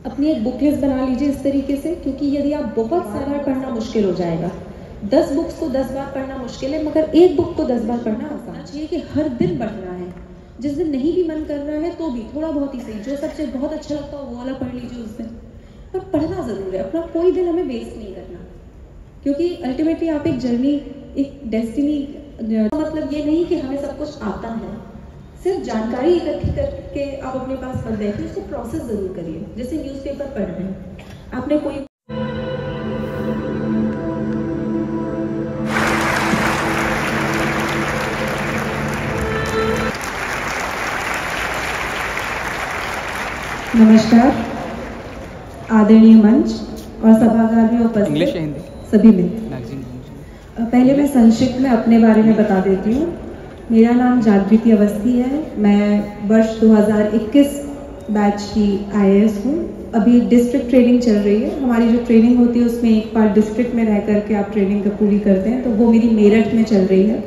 अपनी एक book list बना लीजिए इस तरीके से, क्योंकि यदि आप बहुत सारा पढ़ना मुश्किल हो जाएगा। 10 बुक्स को 10 बार पढ़ना मुश्किल है, मगर एक बुक को 10 बार पढ़ना आसान चाहिए कि हर दिन पढ़ना है। जिस दिन नहीं भी मन कर रहा है तो भी थोड़ा बहुत ही सही, जो सब्जेक्ट बहुत अच्छा लगता हो वो वाला पढ़ लीजिए उस दिन, पर पढ़ना ज़रूर है। अपना कोई दिन हमें वेस्ट नहीं करना, क्योंकि अल्टीमेटली आप एक जर्नी, एक डेस्टिनी, मतलब ये नहीं कि हमें सब कुछ आता है। सिर्फ जानकारी इकट्ठी करके आप अपने पास मत बैठिए, उसको प्रोसेस ज़रूर करिए। जैसे न्यूज़पेपर पढ़ रहे हैं, आपने कोई नमस्कार, आदरणीय मंच और सभागार में उपस्थित सभी मित्र। पहले मैं संक्षिप्त में अपने बारे में बता देती हूँ। मेरा नाम जागृति अवस्थी है। मैं वर्ष 2021 बैच की IAS हूँ। अभी डिस्ट्रिक्ट ट्रेनिंग चल रही है। हमारी जो ट्रेनिंग होती है उसमें एक बार डिस्ट्रिक्ट में रह करके आप ट्रेनिंग पूरी करते हैं, तो वो मेरी मेरठ में चल रही है।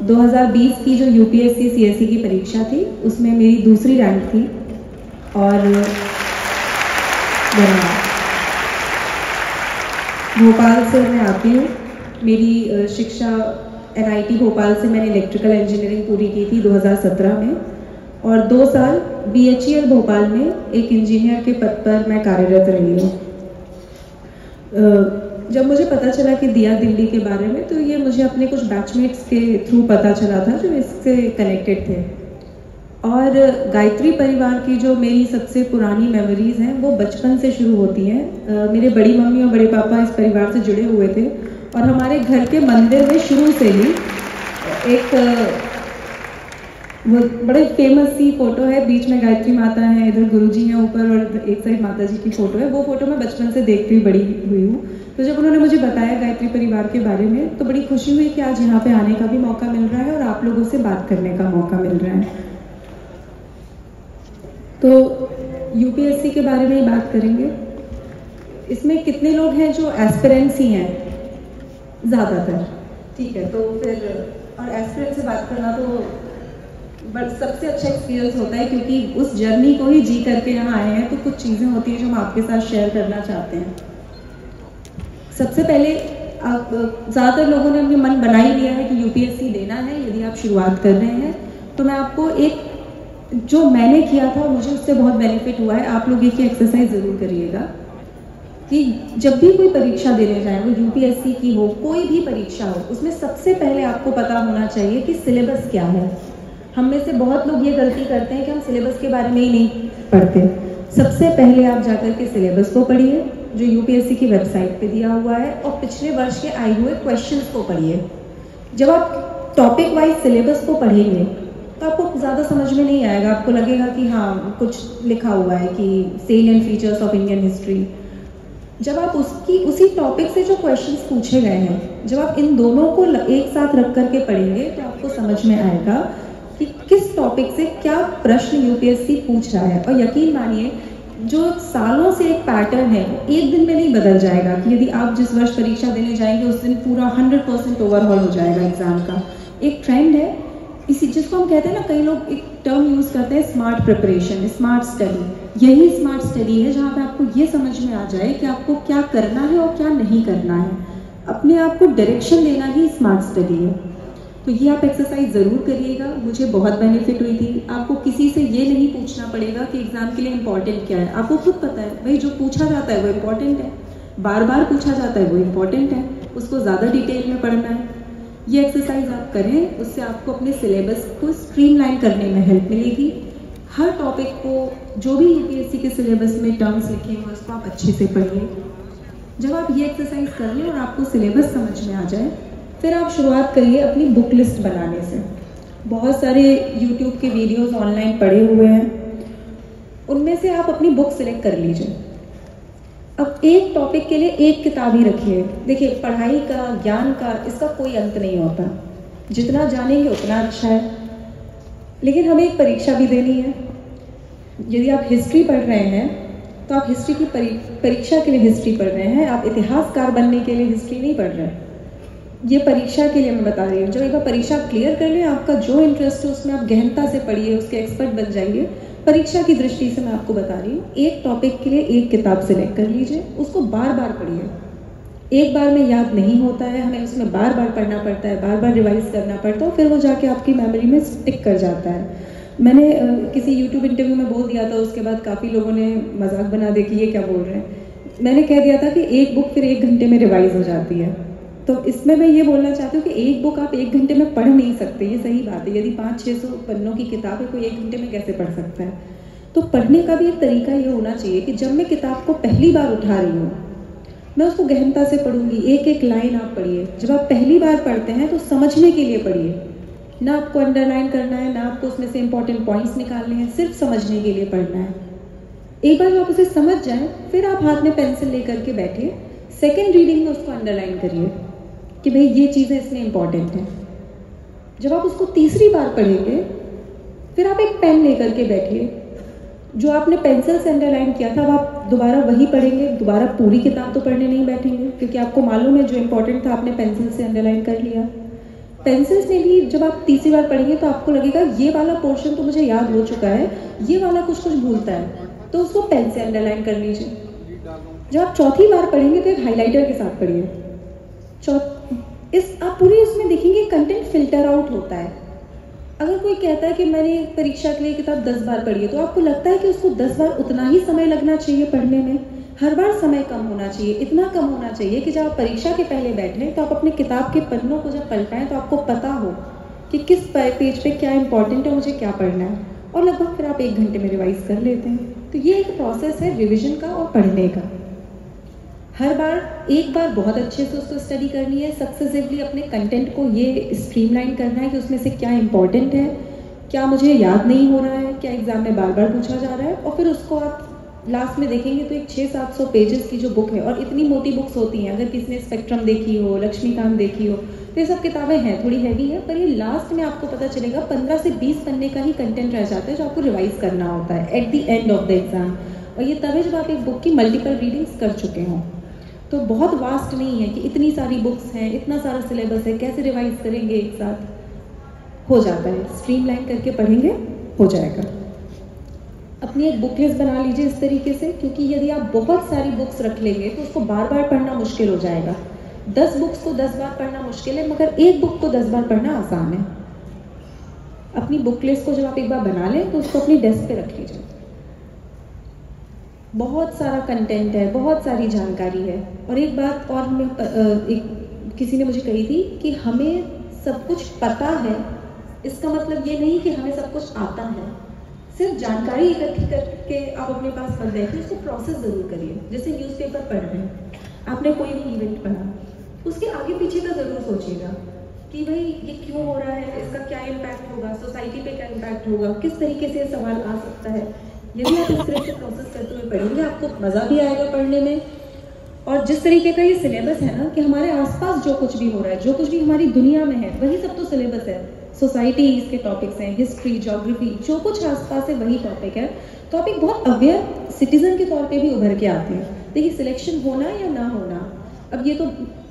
2020 की जो UPSC CSE की परीक्षा थी उसमें मेरी दूसरी रैंक थी। और भोपाल से मैं आती हूँ। मेरी शिक्षा NIT भोपाल से मैंने इलेक्ट्रिकल इंजीनियरिंग पूरी की थी 2017 में, और 2 साल BHEL भोपाल में एक इंजीनियर के पद पर मैं कार्यरत रही हूँ। जब मुझे पता चला कि दिया दिल्ली के बारे में, तो ये मुझे अपने कुछ बैचमेट्स के थ्रू पता चला था जो इससे कनेक्टेड थे। और गायत्री परिवार की जो मेरी सबसे पुरानी मेमोरीज़ हैं वो बचपन से शुरू होती हैं। मेरे बड़ी मम्मी और बड़े पापा इस परिवार से जुड़े हुए थे, और हमारे घर के मंदिर में शुरू से ही एक वो बड़े फेमस सी फोटो है, बीच में गायत्री माता है, इधर गुरुजी हैं ऊपर, और एक साइड माता जी की फोटो है। वो फोटो मैं बचपन से देखती हुई बड़ी हुई हूँ। तो जब उन्होंने मुझे बताया गायत्री परिवार के बारे में, तो बड़ी खुशी हुई कि आज यहाँ पे आने का भी मौका मिल रहा है और आप लोगों से बात करने का मौका मिल रहा है। तो UPSC के बारे में ही बात करेंगे। इसमें कितने लोग हैं जो एस्पिरेंट्स ही हैं? ज़्यादातर, ठीक है। तो फिर और एस्पिरेंट से बात करना तो सबसे अच्छा एक्सपीरियंस होता है, क्योंकि उस जर्नी को ही जी करके यहाँ आए हैं। तो कुछ चीज़ें होती हैं जो हम आपके साथ शेयर करना चाहते हैं। सबसे पहले आप ज़्यादातर लोगों ने अपने मन बना ही लिया है कि UPSC देना है। यदि आप शुरुआत कर रहे हैं तो मैं आपको एक, जो मैंने किया था मुझे उससे बहुत बेनिफिट हुआ है, आप लोग एक एक्सरसाइज ज़रूर करिएगा कि जब भी कोई परीक्षा देने जाए, वो UPSC की हो, कोई भी परीक्षा हो, उसमें सबसे पहले आपको पता होना चाहिए कि सिलेबस क्या है। हम में से बहुत लोग ये गलती करते हैं कि हम सिलेबस के बारे में ही नहीं पढ़ते। सबसे पहले आप जाकर के सिलेबस को पढ़िए जो UPSC की वेबसाइट पे दिया हुआ है, और पिछले वर्ष के आए हुए क्वेश्चंस को पढ़िए। जब आप टॉपिक वाइज सिलेबस को पढ़ेंगे तो आपको ज़्यादा समझ में नहीं आएगा। आपको लगेगा कि हाँ कुछ लिखा हुआ है कि salient features of Indian history. जब आप उसी टॉपिक से जो क्वेश्चंस पूछे गए हैं, जब आप इन दोनों को एक साथ रख करके पढ़ेंगे तो आपको समझ में आएगा कि किस टॉपिक से क्या प्रश्न UPSC पूछ रहा है। और यकीन मानिए, जो सालों से एक पैटर्न है एक दिन में नहीं बदल जाएगा कि यदि आप जिस वर्ष परीक्षा देने जाएंगे उस दिन पूरा 100% ओवरहॉल हो जाएगा एग्जाम का। एक ट्रेंड है, इसी जिसको हम कहते हैं ना, कई लोग एक टर्म यूज़ करते हैं स्मार्ट प्रिपरेशन, स्मार्ट स्टडी। यही स्मार्ट स्टडी है जहाँ पे आपको ये समझ में आ जाए कि आपको क्या करना है और क्या नहीं करना है। अपने आप को डायरेक्शन देना ही स्मार्ट स्टडी है। तो ये आप एक्सरसाइज ज़रूर करिएगा। मुझे बहुत बेनिफिट हुई थी। आपको किसी से ये नहीं पूछना पड़ेगा कि एग्ज़ाम के लिए इम्पॉर्टेंट क्या है। आपको खुद पता है भाई, जो पूछा जाता है वो इम्पॉर्टेंट है, बार बार पूछा जाता है वो इम्पॉर्टेंट है, उसको ज़्यादा डिटेल में पढ़ना है। ये एक्सरसाइज आप करें, उससे आपको अपने सिलेबस को स्ट्रीमलाइन करने में हेल्प मिलेगी। हर टॉपिक को, जो भी UPSC के सिलेबस में टर्म्स लिखे हैं उसको आप अच्छे से पढ़िए। जब आप ये एक्सरसाइज कर लें और आपको सिलेबस समझ में आ जाए, फिर आप शुरुआत करिए अपनी बुक लिस्ट बनाने से। बहुत सारे YouTube के वीडियोस ऑनलाइन पड़े हुए हैं, उनमें से आप अपनी बुक सिलेक्ट कर लीजिए। अब एक टॉपिक के लिए एक किताब ही रखिए। देखिए, पढ़ाई का, ज्ञान का, इसका कोई अंत नहीं होता। जितना जानेंगे उतना अच्छा है। लेकिन हमें एक परीक्षा भी देनी है। यदि आप हिस्ट्री पढ़ रहे हैं तो आप हिस्ट्री की परीक्षा के लिए हिस्ट्री पढ़ रहे हैं। आप इतिहासकार बनने के लिए हिस्ट्री नहीं पढ़ रहे हैं। ये परीक्षा के लिए मैं बता रही हूँ। जब एक बार परीक्षा क्लियर कर लें, आपका जो इंटरेस्ट है उसमें आप गहनता से पढ़िए, उसके एक्सपर्ट बन जाइए। परीक्षा की दृष्टि से मैं आपको बता रही हूँ, एक टॉपिक के लिए एक किताब सिलेक्ट कर लीजिए, उसको बार बार पढ़िए। एक बार में याद नहीं होता है, हमें उसमें बार बार पढ़ना पड़ता है, बार बार रिवाइज करना पड़ता है, फिर वो जाके आपकी मेमोरी में स्टिक कर जाता है। मैंने किसी यूट्यूब इंटरव्यू में बोल दिया था, उसके बाद काफ़ी लोगों ने मजाक बना दिया कि ये क्या बोल रहे हैं। मैंने कह दिया था कि एक बुक फिर 1 घंटे में रिवाइज हो जाती है। तो इसमें मैं ये बोलना चाहती हूँ कि एक बुक आप 1 घंटे में पढ़ नहीं सकते, ये सही बात है। यदि 500-600 पन्नों की किताब है, कोई 1 घंटे में कैसे पढ़ सकता है? तो पढ़ने का भी एक तरीका ये होना चाहिए कि जब मैं किताब को पहली बार उठा रही हूँ, मैं उसको गहनता से पढ़ूंगी। एक एक लाइन आप पढ़िए। जब आप पहली बार पढ़ते हैं तो समझने के लिए पढ़िए, ना आपको अंडरलाइन करना है, ना आपको उसमें से इंपॉर्टेंट पॉइंट्स निकालने हैं, सिर्फ समझने के लिए पढ़ना है। एक बार जब आप उसे समझ जाएं, फिर आप हाथ में पेंसिल लेकर के बैठिए, सेकेंड रीडिंग में उसको अंडरलाइन करिए कि भाई ये चीज़ें इसमें इंपॉर्टेंट हैं। जब आप उसको तीसरी बार पढ़ेंगे, फिर आप एक पेन लेकर के बैठिए। जो आपने पेंसिल से अंडरलाइन किया था, अब आप दोबारा वही पढ़ेंगे। दोबारा पूरी किताब तो पढ़ने नहीं बैठेंगे, क्योंकि आपको मालूम है जो इंपॉर्टेंट था आपने पेंसिल से अंडरलाइन कर लिया। पेंसिल से भी जब आप तीसरी बार पढ़ेंगे तो आपको लगेगा ये वाला पोर्शन तो मुझे याद हो चुका है, ये वाला कुछ कुछ भूलता है, तो उसको पेन से अंडरलाइन कर लीजिए। जब आप चौथी बार पढ़ेंगे तो एक हाईलाइटर के साथ पढ़िए। आप पूरी उसमें देखेंगे कंटेंट फिल्टर आउट होता है। अगर कोई कहता है कि मैंने परीक्षा के लिए किताब 10 बार पढ़ी है, तो आपको लगता है कि उसको 10 बार उतना ही समय लगना चाहिए पढ़ने में? हर बार समय कम होना चाहिए। इतना कम होना चाहिए कि जब आप परीक्षा के पहले बैठें तो आप अपने किताब के पन्नों को जब पलटाएं तो आपको पता हो कि किस पेज पे क्या इंपॉर्टेंट है, मुझे क्या पढ़ना है, और लगभग फिर आप 1 घंटे में रिवाइज कर लेते हैं। तो ये एक प्रोसेस है रिविजन का और पढ़ने का। हर बार एक बार बहुत अच्छे से उसको स्टडी करनी है, सक्सेसिवली अपने कंटेंट को ये स्ट्रीमलाइन करना है कि उसमें से क्या इंपॉर्टेंट है, क्या मुझे याद नहीं हो रहा है, क्या एग्जाम में बार बार पूछा जा रहा है, और फिर उसको आप लास्ट में देखेंगे तो एक 600-700 पेजेस की जो बुक है, और इतनी मोटी बुक्स होती हैं, अगर किसी ने स्पेक्ट्रम देखी हो, लक्ष्मीकांत देखी हो, तो ये सब किताबें हैं, थोड़ी हैवी है, पर ये लास्ट में आपको पता चलेगा 15 से 20 पन्ने का ही कंटेंट रह जाता है जो आपको रिवाइज करना होता है at the end of the exam. और ये तब है जब आप एक बुक की मल्टीपल रीडिंग्स कर चुके हों। तो बहुत वास्ट नहीं है कि इतनी सारी बुक्स हैं, इतना सारा सिलेबस है, कैसे रिवाइज करेंगे एक साथ? हो जाता है, स्ट्रीमलाइन करके पढ़ेंगे, हो जाएगा। अपनी एक बुक लिस्ट बना लीजिए इस तरीके से, क्योंकि यदि आप बहुत सारी बुक्स रख लेंगे तो उसको बार बार पढ़ना मुश्किल हो जाएगा। 10 बुक्स को 10 बार पढ़ना मुश्किल है, मगर एक बुक को 10 बार पढ़ना आसान है। अपनी बुक लिस्ट को जब आप एक बार बना लें तो उसको अपनी डेस्क पे रख लीजिए। बहुत सारा कंटेंट है, बहुत सारी जानकारी है। और एक बात और किसी ने मुझे कही थी कि हमें सब कुछ पता है, इसका मतलब ये नहीं कि हमें सब कुछ आता है। सिर्फ जानकारी इकट्ठी करके आप अपने पास मत रखिए, उसको प्रोसेस जरूर करिए। जैसे न्यूज़पेपर पढ़ रहे हैं, आपने कोई भी इवेंट पढ़ा, उसके आगे पीछे का जरूर सोचिएगा कि भाई ये क्यों हो रहा है, इसका क्या इम्पैक्ट होगा, सोसाइटी पे क्या इम्पैक्ट होगा, किस तरीके से सवाल आ सकता है। यदि आप इस तरह से प्रोसेस करते हुए पढ़ेंगे, आपको मज़ा भी आएगा पढ़ने में। और जिस तरीके का ये सिलेबस है ना, कि हमारे आसपास जो कुछ भी हो रहा है, जो कुछ भी हमारी दुनिया में है, वही सब तो सिलेबस है। सोसाइटी इसके टॉपिक्स हैं, हिस्ट्री, ज्योग्राफी, जो कुछ आसपास है वही टॉपिक है। तो आप एक बहुत अवेयर सिटीजन के तौर पे भी उभर के आते हैं। देखिए, सिलेक्शन होना या ना होना, अब ये तो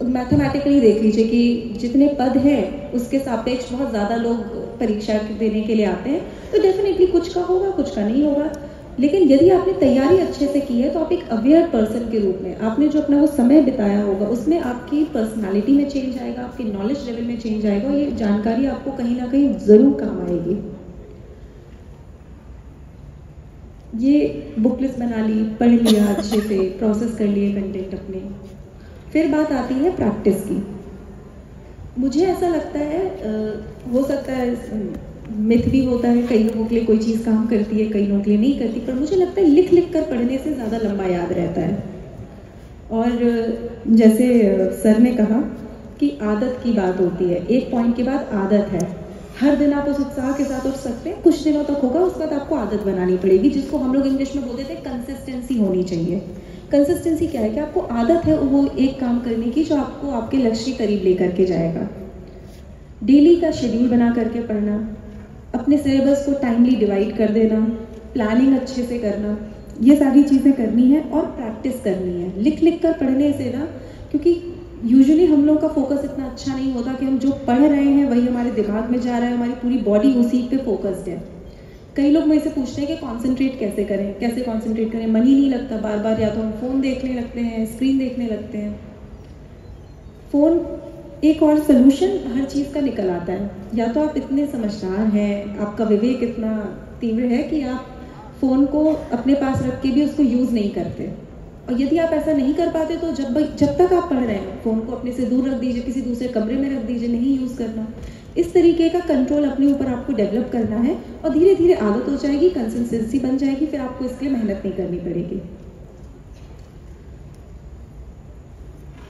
मैथमेटिकली देख लीजिए कि जितने पद हैं उसके सापेक्ष बहुत ज़्यादा लोग परीक्षा देने के लिए आते हैं, तो डेफिनेटली कुछ का होगा, कुछ का नहीं होगा। लेकिन यदि आपने तैयारी अच्छे से की है तो आप एक अवेयर पर्सन के रूप में, आपने जो अपना वो समय बिताया होगा, उसमें आपकी पर्सनालिटी में चेंज आएगा, आपकी नॉलेज लेवल में चेंज आएगा। ये जानकारी आपको कहीं ना कहीं ज़रूर काम आएगी। ये बुक लिस्ट बना ली, पढ़ लिया अच्छे से, प्रोसेस कर लिए कंटेंट अपने। फिर बात आती है प्रैक्टिस की। मुझे ऐसा लगता है, हो सकता है मिथ भी होता है, कई लोगों के लिए कोई चीज़ काम करती है, कई लोगों के लिए नहीं करती, पर मुझे लगता है लिख लिख कर पढ़ने से ज़्यादा लंबा याद रहता है। और जैसे सर ने कहा कि आदत की बात होती है, एक पॉइंट के बाद आदत है। हर दिन आप उस उत्साह के साथ उठ सकते हैं, कुछ दिनों तक होगा, उसके बाद आपको आदत बनानी पड़ेगी, जिसको हम लोग इंग्लिश में बोलते थे कंसिस्टेंसी होनी चाहिए। कंसिस्टेंसी क्या है कि आपको आदत है वो एक काम करने की जो आपको आपके लक्ष्य के करीब लेकर के जाएगा। डेली का शेड्यूल बना करके पढ़ना, अपने सिलेबस को टाइमली डिवाइड कर देना, प्लानिंग अच्छे से करना, ये सारी चीज़ें करनी है और प्रैक्टिस करनी है। लिख लिख कर पढ़ने से ना, क्योंकि यूजुअली हम लोग का फोकस इतना अच्छा नहीं होता कि हम जो पढ़ रहे हैं वही हमारे दिमाग में जा रहा है, हमारी पूरी बॉडी उसी पे फोकस्ड है। कई लोग मेरे से पूछते हैं कि कंसंट्रेट कैसे करें, कैसे कंसंट्रेट करें, मन ही नहीं लगता, बार बार या तो हम फ़ोन देखने लगते हैं, स्क्रीन देखने लगते हैं। फ़ोन एक और सलूशन हर चीज़ का निकल आता है। या तो आप इतने समझदार हैं, आपका विवेक इतना तीव्र है कि आप फ़ोन को अपने पास रख के भी उसको यूज़ नहीं करते, और यदि आप ऐसा नहीं कर पाते तो जब तक आप पढ़ रहे हैं फ़ोन को अपने से दूर रख दीजिए, किसी दूसरे कमरे में रख दीजिए, नहीं यूज़ करना। इस तरीके का कंट्रोल अपने ऊपर आपको डेवलप करना है, और धीरे धीरे आदत हो जाएगी, कंसिस्टेंसी बन जाएगी, फिर आपको इसके लिए मेहनत नहीं करनी पड़ेगी।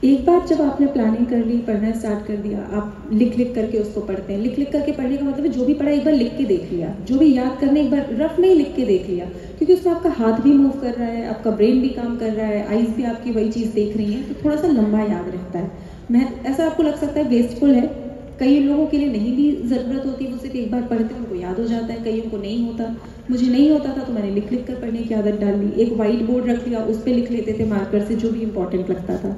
एक बार जब आपने प्लानिंग कर ली, पढ़ना स्टार्ट कर दिया, आप लिख लिख करके उसको पढ़ते हैं। लिख लिख करके पढ़ने का मतलब है जो भी पढ़ा एक बार लिख के देख लिया, जो भी याद करने एक बार रफ में ही लिख के देख लिया, क्योंकि उसमें आपका हाथ भी मूव कर रहा है, आपका ब्रेन भी काम कर रहा है, आइज़ भी आपकी वही चीज़ देख रही हैं, तो थोड़ा सा लंबा याद रहता है। ऐसा आपको लग सकता है वेस्टफुल है, कई लोगों के लिए नहीं भी ज़रूरत होती, वो सिर्फ एक बार पढ़ते हैं उनको याद हो जाता है, कईयों को नहीं होता। मुझे नहीं होता था तो मैंने लिख लिख कर पढ़ने की आदत डाल ली। एक वाइट बोर्ड रख लिया, उस पर लिख लेते थे मार्कर से जो भी इंपॉर्टेंट लगता था।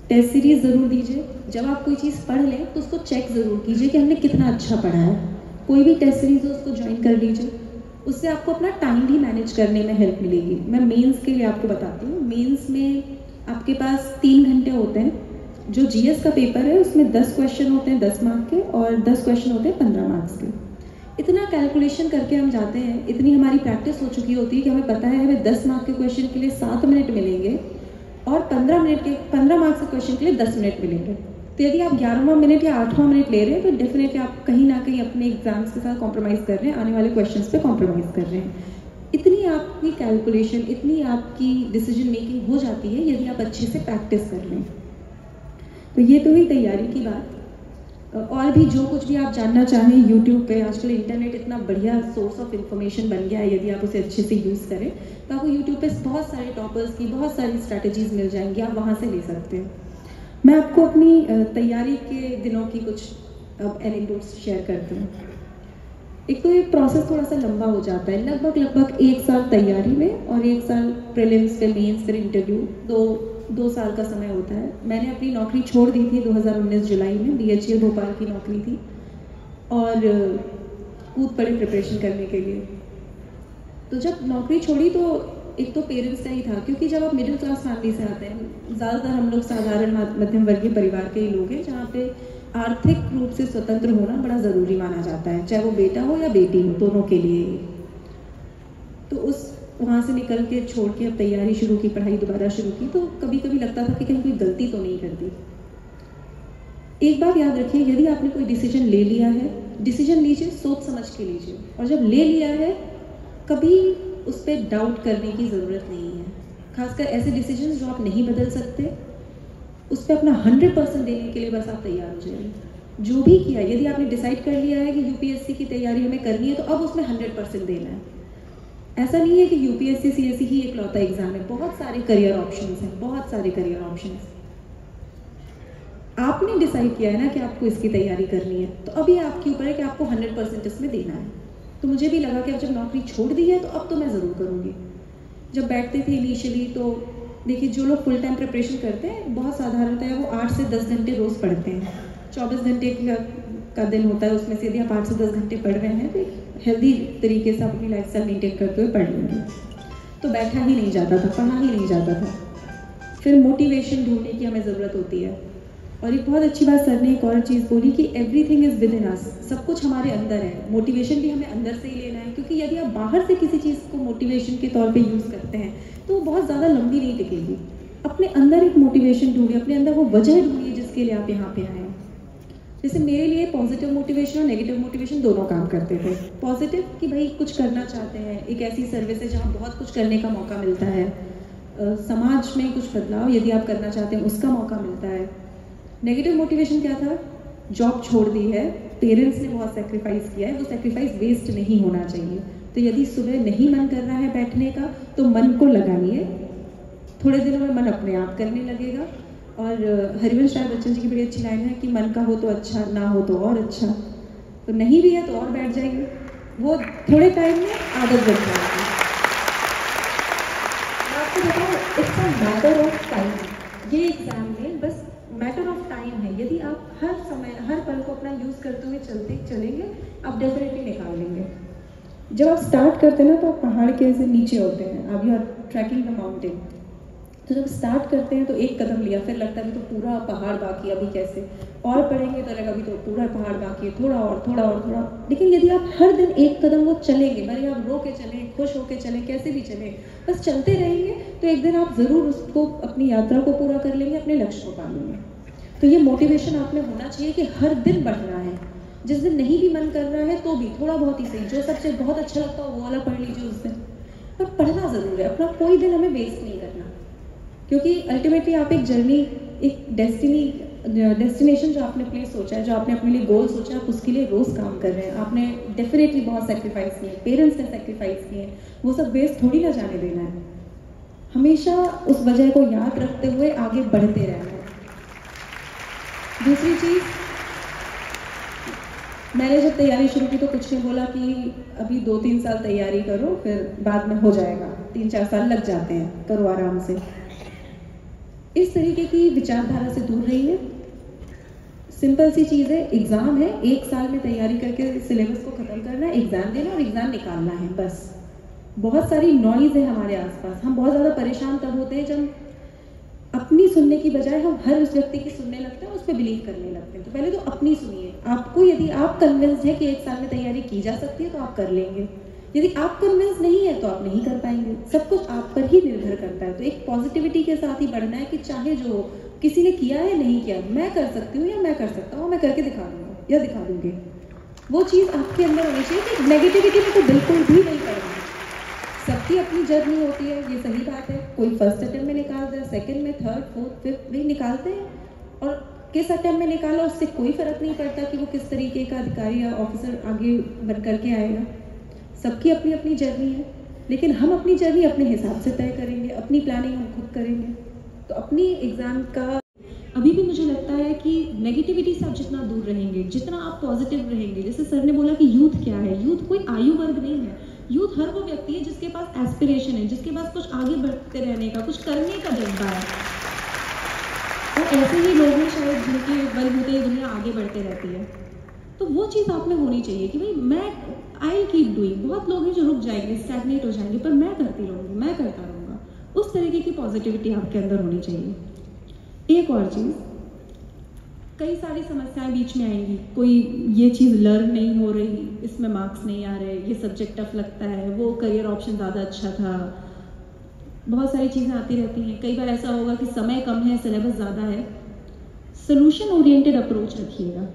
टेस्ट सीरीज ज़रूर दीजिए। जब आप कोई चीज़ पढ़ लें तो उसको चेक ज़रूर कीजिए कि हमने कितना अच्छा पढ़ा है। कोई भी टेस्ट सीरीज हो उसको ज्वाइन कर लीजिए, उससे आपको अपना टाइम भी मैनेज करने में हेल्प मिलेगी। मैं मेंस के लिए आपको बताती हूँ। मेंस में आपके पास 3 घंटे होते हैं। जो जीएस का पेपर है उसमें 10 क्वेश्चन होते हैं 10 मार्क के, और 10 क्वेश्चन होते हैं 15 मार्क्स के। इतना कैलकुलेशन करके हम जाते हैं, इतनी हमारी प्रैक्टिस हो चुकी होती है कि हमें पता है हमें 10 मार्क के क्वेश्चन के लिए 7 मिनट मिलेंगे, और 15 मार्क्स के क्वेश्चन के लिए 10 मिनट मिलेंगे। तो यदि आप 11वां मिनट या 8वां मिनट ले रहे हैं तो डेफिनेटली आप कहीं ना कहीं अपने एग्जाम्स के साथ कॉम्प्रोमाइज़ कर रहे हैं, आने वाले क्वेश्चंस पे कॉम्प्रोमाइज़ कर रहे हैं। इतनी आपकी कैलकुलेशन, इतनी आपकी डिसीजन मेकिंग हो जाती है यदि आप अच्छे से प्रैक्टिस कर रहे हैं। तो ये तो हुई तैयारी की बात। और भी जो कुछ भी आप जानना चाहें यूट्यूब पे, आजकल इंटरनेट इतना बढ़िया सोर्स ऑफ इन्फॉर्मेशन बन गया है, यदि आप उसे अच्छे से यूज़ करें तो आपको यूट्यूब पे बहुत सारे टॉपर्स की बहुत सारी स्ट्रैटेजीज़ मिल जाएंगी, आप वहाँ से ले सकते हैं। मैं आपको अपनी तैयारी के दिनों की कुछ एनेक्डोट्स शेयर करती हूँ। एक तो ये प्रोसेस थोड़ा सा लंबा हो जाता है, लगभग 1 साल तैयारी में और 1 साल प्रीलिम्स फिर मेंस फिर इंटरव्यू, 2 साल का समय होता है। मैंने अपनी नौकरी छोड़ दी थी 2019 जुलाई में, बीएचईएल भोपाल की नौकरी थी, और कूद पड़े प्रिपरेशन करने के लिए। तो जब नौकरी छोड़ी तो एक तो पेरेंट्स का ही था, क्योंकि जब आप मिडिल क्लास फैमिली से आते हैं, ज़्यादातर हम लोग साधारण मध्यम वर्गीय परिवार के ही लोग हैं, जहाँ पे आर्थिक रूप से स्वतंत्र होना बड़ा ज़रूरी माना जाता है, चाहे वो बेटा हो या बेटी हो, दोनों के लिए। तो उस वहाँ से निकल के छोड़ के अब तैयारी शुरू की, पढ़ाई दोबारा शुरू की, तो कभी कभी लगता था कि कहीं कोई गलती तो नहीं कर दी। एक बात याद रखिए, यदि आपने कोई डिसीजन ले लिया है, डिसीजन लीजिए, सोच समझ के लीजिए, और जब ले लिया है कभी उस पर डाउट करने की ज़रूरत नहीं है। खासकर ऐसे डिसीजन जो आप नहीं बदल सकते, उस पर अपना 100% देने के लिए बस आप तैयार हो जाइए। जो भी किया, यदि आपने डिसाइड कर लिया है कि यूपीएससी की तैयारी हमें करनी है, तो अब उसमें 100% देना है। ऐसा नहीं है कि यूपीएससी सीएससी ही एक लौता एग्जाम है, बहुत सारे करियर ऑप्शंस हैं, बहुत सारे करियर ऑप्शंस। आपने डिसाइड किया है ना कि आपको इसकी तैयारी करनी है, तो अभी आपके ऊपर है कि आपको 100% इसमें देना है। तो मुझे भी लगा कि अब जब नौकरी छोड़ दी है तो अब तो मैं ज़रूर करूँगी। जब बैठते थे इनिशियली तो देखिए, जो लोग फुल टाइम प्रिपरेशन करते हैं, बहुत साधारणतः है वो 8 से 10 घंटे रोज़ पढ़ते हैं। 24 घंटे का दिन होता है, उसमें से यदि आप 8 से 10 घंटे पढ़ रहे हैं तो एक हेल्दी तरीके से आप अपनी लाइफस्टाइल मेंटेन करते हुए पढ़ लेंगे। तो बैठा ही नहीं जाता था, पढ़ा ही नहीं जाता था। फिर मोटिवेशन ढूंढने की हमें ज़रूरत होती है। और एक बहुत अच्छी बात सर ने एक और चीज़ बोली कि एवरीथिंग इज़ विद इन अस, सब कुछ हमारे अंदर है। मोटिवेशन भी हमें अंदर से ही लेना है, क्योंकि यदि आप बाहर से किसी चीज़ को मोटिवेशन के तौर पे यूज़ करते हैं तो वो बहुत ज़्यादा लंबी नहीं टिकेगी। अपने अंदर एक मोटिवेशन ढूंढिए, अपने अंदर वो वजह ढूंढिए जिसके लिए आप यहाँ पे आए हैं। जैसे मेरे लिए पॉजिटिव मोटिवेशन और नेगेटिव मोटिवेशन दोनों काम करते थे। पॉजिटिव कि भाई कुछ करना चाहते हैं, एक ऐसी सर्विस है जहाँ बहुत कुछ करने का मौका मिलता है, समाज में कुछ बदलाव यदि आप करना चाहते हैं उसका मौका मिलता है। नेगेटिव मोटिवेशन क्या था? जॉब छोड़ दी है, पेरेंट्स ने बहुत सेक्रीफाइस किया है, वो सेक्रीफाइस वेस्ट नहीं होना चाहिए। तो यदि सुबह नहीं मन कर रहा है बैठने का तो मन को लगाइए, थोड़े दिनों में मन अपने आप करने लगेगा। और हरिवंश राय बच्चन जी की बड़ी अच्छी लाइन है कि मन का हो तो अच्छा, ना हो तो और अच्छा। तो नहीं भी है तो और बैठ जाइए, वो थोड़े टाइम में आदत बन जाएगी। मैं आपको बताऊँ, it's a matter of time. ये एग्जाम में बस मैटर ऑफ टाइम है। यदि आप हर समय हर पल को अपना यूज़ करते हुए चलेंगे, आप डेफिनेटली निकाल लेंगे। जब आप स्टार्ट करते हैं ना तो आप पहाड़ के से नीचे होते हैं, अब you are tracking the mountain. तो जब स्टार्ट करते हैं तो एक कदम लिया, फिर लगता है अभी तो पूरा पहाड़ बाकी है, अभी कैसे और पढ़ेंगे, तो लगेगा अभी तो पूरा पहाड़ बाकी है, थोड़ा और थोड़ा और थोड़ा। लेकिन यदि आप हर दिन एक कदम वो चलेंगे, भले आप रो के चलें, खुश होके चलें, कैसे भी चलें, बस चलते रहेंगे, तो एक दिन आप ज़रूर उसको, अपनी यात्रा को पूरा कर लेंगे, अपने लक्ष्य को पा लेंगे। तो ये मोटिवेशन आप में होना चाहिए कि हर दिन बढ़ना है। जिस दिन नहीं भी मन कर रहा है तो भी थोड़ा बहुत ही सही, जो सबसे बहुत अच्छा लगता हो वो वाला पढ़ लीजिए उस दिन, पर पढ़ना ज़रूर है। अपना कोई दिन हमें वेस्ट नहीं करना, क्योंकि अल्टीमेटली आप एक जर्नी, एक डेस्टिनेशन जो आपने प्लेस सोचा है, जो आपने अपने लिए गोल सोचा है, आप उसके लिए रोज़ काम कर रहे हैं। आपने डेफिनेटली बहुत सेक्रीफाइस किए, पेरेंट्स ने सेक्रीफाइस किए, वो सब वेस्ट थोड़ी ना जाने देना है। हमेशा उस वजह को याद रखते हुए आगे बढ़ते रहना है। दूसरी चीज़, मैंने जब तैयारी शुरू की तो कुछ ने बोला कि अभी 2-3 साल तैयारी करो, फिर बाद में हो जाएगा, 3-4 साल लग जाते हैं, करो आराम से। इस तरीके की विचारधारा से दूर रहिए। सिंपल सी चीज़ है, एग्ज़ाम है, 1 साल में तैयारी करके सिलेबस को ख़त्म करना है, एग्ज़ाम देना और एग्ज़ाम निकालना है, बस। बहुत सारी नॉइज़ है हमारे आसपास। हम बहुत ज़्यादा परेशान तब होते हैं जब अपनी सुनने की बजाय हम हर उस व्यक्ति की सुनने लगते हैं, उस पर बिलीव करने लगते हैं। तो पहले तो अपनी सुनिए। आपको यदि आप कन्विंस्ड है कि 1 साल में तैयारी की जा सकती है तो आप कर लेंगे। यदि आप कन्विंस नहीं है तो आप नहीं कर पाएंगे। सब कुछ आप पर ही निर्भर करता है। तो एक पॉजिटिविटी के साथ ही बढ़ना है कि चाहे जो किसी ने किया है नहीं किया, मैं कर सकती हूँ या मैं कर सकता हूँ, मैं करके दिखा दूँगा या दिखा दूँगी। वो चीज़ आपके अंदर होनी चाहिए कि नेगेटिविटी में तो बिल्कुल भी नहीं करना। सबकी अपनी जर्नी होती है, ये सही बात है। कोई फर्स्ट अटेम्प्ट में निकालता है, सेकंड में, थर्ड, फोर्थ, फिफ्थ भी निकालते हैं, और किस अटेम्प्ट में निकाला उससे कोई फर्क नहीं पड़ता कि वो किस तरीके का अधिकारी या ऑफिसर आगे बन करके आएगा। सबकी अपनी अपनी जर्नी है, लेकिन हम अपनी जर्नी अपने हिसाब से तय करेंगे, अपनी प्लानिंग हम खुद करेंगे। तो अपनी एग्ज़ाम का अभी भी मुझे लगता है कि नेगेटिविटी से आप जितना दूर रहेंगे, जितना आप पॉजिटिव रहेंगे। जैसे सर ने बोला कि यूथ क्या है, यूथ कोई आयु वर्ग नहीं है। यूथ हर वो व्यक्ति है जिसके पास एस्पिरेशन है, जिसके पास कुछ आगे बढ़ते रहने का, कुछ करने का जज्बा है। और ऐसे ही लोग हैं शायद जिनके बल होते ही दुनिया आगे बढ़ते रहती है। तो वो चीज़ आप में होनी चाहिए कि भाई मैं आई कीप डूइंग। बहुत लोग हैं जो रुक जाएंगे, स्टैग्नेट हो जाएंगे, पर मैं करती रहूँगी, मैं करता रहूँगा। उस तरीके की पॉजिटिविटी आपके अंदर होनी चाहिए। एक और चीज़, कई सारी समस्याएं बीच में आएंगी। कोई ये चीज़ लर्न नहीं हो रही, इसमें मार्क्स नहीं आ रहे, ये सब्जेक्ट टफ लगता है, वो करियर ऑप्शन ज़्यादा अच्छा था, बहुत सारी चीज़ें आती रहती हैं। कई बार ऐसा होगा कि समय कम है, सिलेबस ज़्यादा है। सोल्यूशन ओरिएंटेड अप्रोच रखिएगा।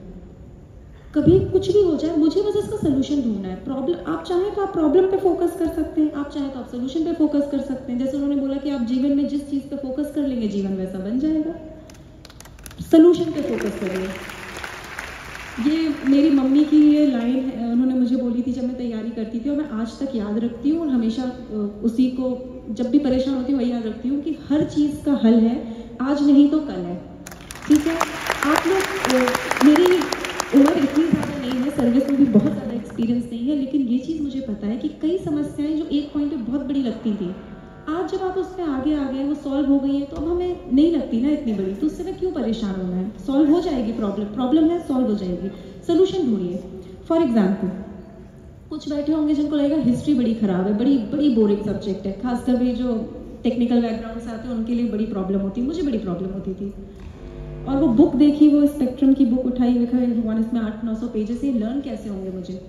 कभी कुछ भी हो जाए, मुझे बस इसका सोल्यूशन ढूंढना है। प्रॉब्लम, आप चाहें तो आप प्रॉब्लम पे फोकस कर सकते हैं, आप चाहें तो आप सोल्यूशन पे फोकस कर सकते हैं। जैसे उन्होंने बोला कि आप जीवन में जिस चीज़ पे फोकस कर लेंगे, जीवन वैसा बन जाएगा। सोल्यूशन पे फोकस करिए। ये मेरी मम्मी की ये लाइन है, उन्होंने मुझे बोली थी जब मैं तैयारी करती थी, और मैं आज तक याद रखती हूँ, और हमेशा उसी को जब भी परेशान होती हूँ वही याद रखती हूँ कि हर चीज़ का हल है, आज नहीं तो कल है। ठीक है, आप लोग, मेरी उम्र इतनी ज़्यादा नहीं है, सर्विस में भी बहुत ज़्यादा एक्सपीरियंस नहीं है, लेकिन ये चीज़ मुझे पता है कि कई समस्याएं जो एक पॉइंट पे बहुत बड़ी लगती थी, आज जब आप उसमें आगे आ गए, वो सॉल्व हो गई है, तो अब हमें नहीं लगती ना इतनी बड़ी, तो उससे मैं क्यों परेशान होना है। सॉल्व हो जाएगी प्रॉब्लम है, सॉल्व हो जाएगी। सोल्यूशन ढूंढिए। फॉर एग्जाम्पल, कुछ बैठे होंगे जिनको लगेगा हिस्ट्री बड़ी ख़राब है, बड़ी बोरिंग सब्जेक्ट है, खासकर भी जो टेक्निकल बैकग्राउंड से आते हैं उनके लिए बड़ी प्रॉब्लम होती है। मुझे बड़ी प्रॉब्लम होती थी, और वो बुक देखी, वो स्पेक्ट्रम की बुक उठाई, लिखा भगवान इसमें 800-900 पेजेस है, लर्न कैसे होंगे मुझे।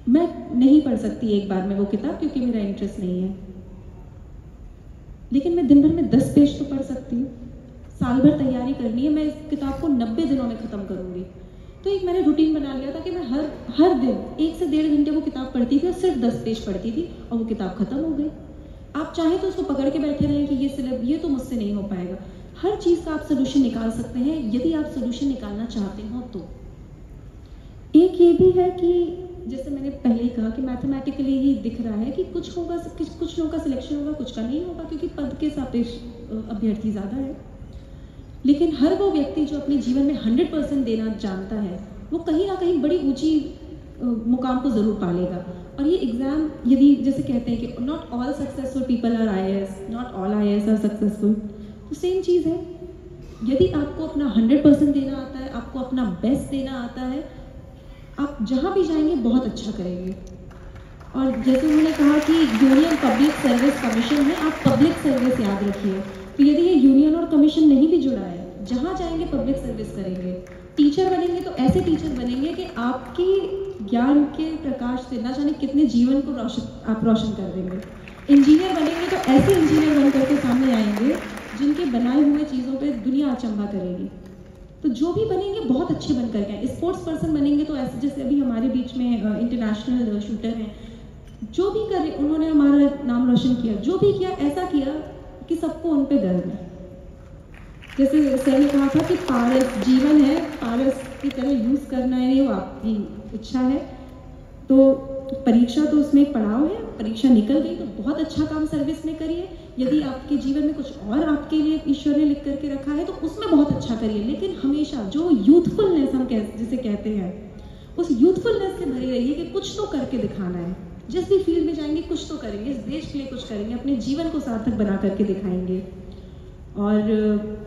मैं नहीं पढ़ सकती एक बार में वो किताब, क्योंकि मेरा इंटरेस्ट नहीं है, लेकिन मैं दिन भर में 10 पेज तो पढ़ सकती हूँ। साल भर तैयारी करनी है, मैं इस किताब को 90 दिनों में ख़त्म करूँगी। तो एक मैंने रूटीन बना लिया था कि मैं हर दिन 1 से 1.5 घंटे वो किताब पढ़ती थी, और सिर्फ 10 पेज पढ़ती थी, और वो किताब ख़त्म हो गई। आप चाहें तो उसको पकड़ के बैठे रहें कि ये तो मुझसे नहीं हो पाएगा। हर चीज़ का आप सोल्यूशन निकाल सकते हैं, यदि आप सोल्यूशन निकालना चाहते हो तो। एक ये भी है कि जैसे मैंने पहले ही कहा कि मैथमेटिकली ही दिख रहा है कि कुछ होगा, कुछ लोगों का सिलेक्शन होगा, कुछ का नहीं होगा, क्योंकि पद के सापेक्ष अभ्यर्थी ज़्यादा है। लेकिन हर वो व्यक्ति जो अपने जीवन में 100% देना जानता है, वो कहीं ना कहीं बड़ी ऊंची मुकाम को ज़रूर पालेगा। और ये एग्ज़ाम, यदि जैसे कहते हैं कि not all successful people are IAS, not all IAS are successful, तो सेम चीज़ है। यदि आपको अपना 100% देना आता है, आपको अपना बेस्ट देना आता है, आप जहाँ भी जाएंगे बहुत अच्छा करेंगे। और जैसे उन्होंने कहा कि यूनियन पब्लिक सर्विस कमीशन है, आप पब्लिक सर्विस याद रखिए। तो यदि ये यूनियन और कमीशन नहीं भी जुड़ा है, जहाँ जाएंगे पब्लिक सर्विस करेंगे। टीचर बनेंगे तो ऐसे टीचर बनेंगे कि आपकी ज्ञान के प्रकाश से ना जाने कितने जीवन को आप रोशन कर देंगे। इंजीनियर बनेंगे तो ऐसे इंजीनियर बन करके सामने आएंगे जिनके बनाए हुए चीज़ों पे दुनिया अचंभा करेगी। तो जो भी बनेंगे बहुत अच्छे बन करके आए। स्पोर्ट्स पर्सन बनेंगे तो ऐसे, जैसे अभी हमारे बीच में इंटरनेशनल शूटर हैं, जो भी करे उन्होंने हमारा नाम रोशन किया, जो भी किया ऐसा किया कि सबको उन पे गर्व है। जैसे सर ने कहा था कि पारस जीवन है, पारस की तरह यूज़ करना है, वो आपकी इच्छा है। तो परीक्षा तो उसमें एक पड़ाव है, परीक्षा निकल गई तो बहुत अच्छा काम सर्विस में करिए। यदि आपके जीवन में कुछ और आपके लिए ईश्वर ने लिख करके रखा है तो उसमें बहुत अच्छा करिए, लेकिन हमेशा जो यूथफुलनेस हम जिसे कहते हैं, उस यूथफुलनेस से भरी रहिए कि कुछ तो करके दिखाना है। जिस भी फील्ड में जाएंगे कुछ तो करेंगे, इस देश के लिए कुछ करेंगे, अपने जीवन को सार्थक बना करके दिखाएंगे। और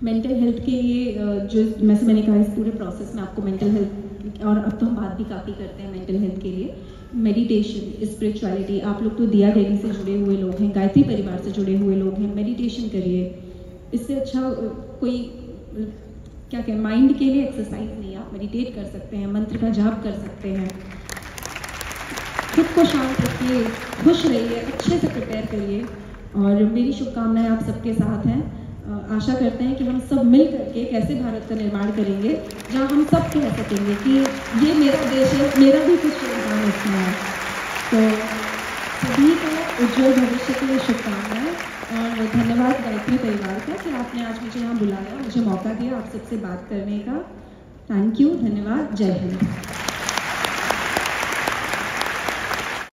मेंटल हेल्थ के लिए जो मैंने कहा, इस पूरे प्रोसेस में आपको मेंटल हेल्थ, और अब तो हम बात भी काफ़ी करते हैं मेंटल हेल्थ के लिए, मेडिटेशन, स्पिरिचुअलिटी। आप लोग तो दिया डेली से जुड़े हुए लोग हैं, गायत्री परिवार से जुड़े हुए लोग हैं, मेडिटेशन करिए। इससे अच्छा कोई क्या कहें, माइंड के लिए एक्सरसाइज नहीं, आप मेडिटेट कर सकते हैं, मंत्र का जाप कर सकते हैं। खुद को शांत रखिए, खुश रहिए, अच्छे से प्रिपेयर करिए। और मेरी शुभकामनाएं आप सबके साथ हैं। आशा करते हैं कि हम सब मिल करके एक ऐसे भारत का निर्माण करेंगे जहां हम सब कह सकेंगे कि ये मेरा देश है, मेरा भी कुछ योगदान इसमें है। तो सभी को उज्जवल भविष्य के लिए शुभकामनाएं, और धन्यवाद गायत्री परिवार का कि आपने आज मुझे यहाँ बुलाया, मुझे मौका दिया आप सबसे बात करने का। थैंक यू, धन्यवाद, जय हिंद।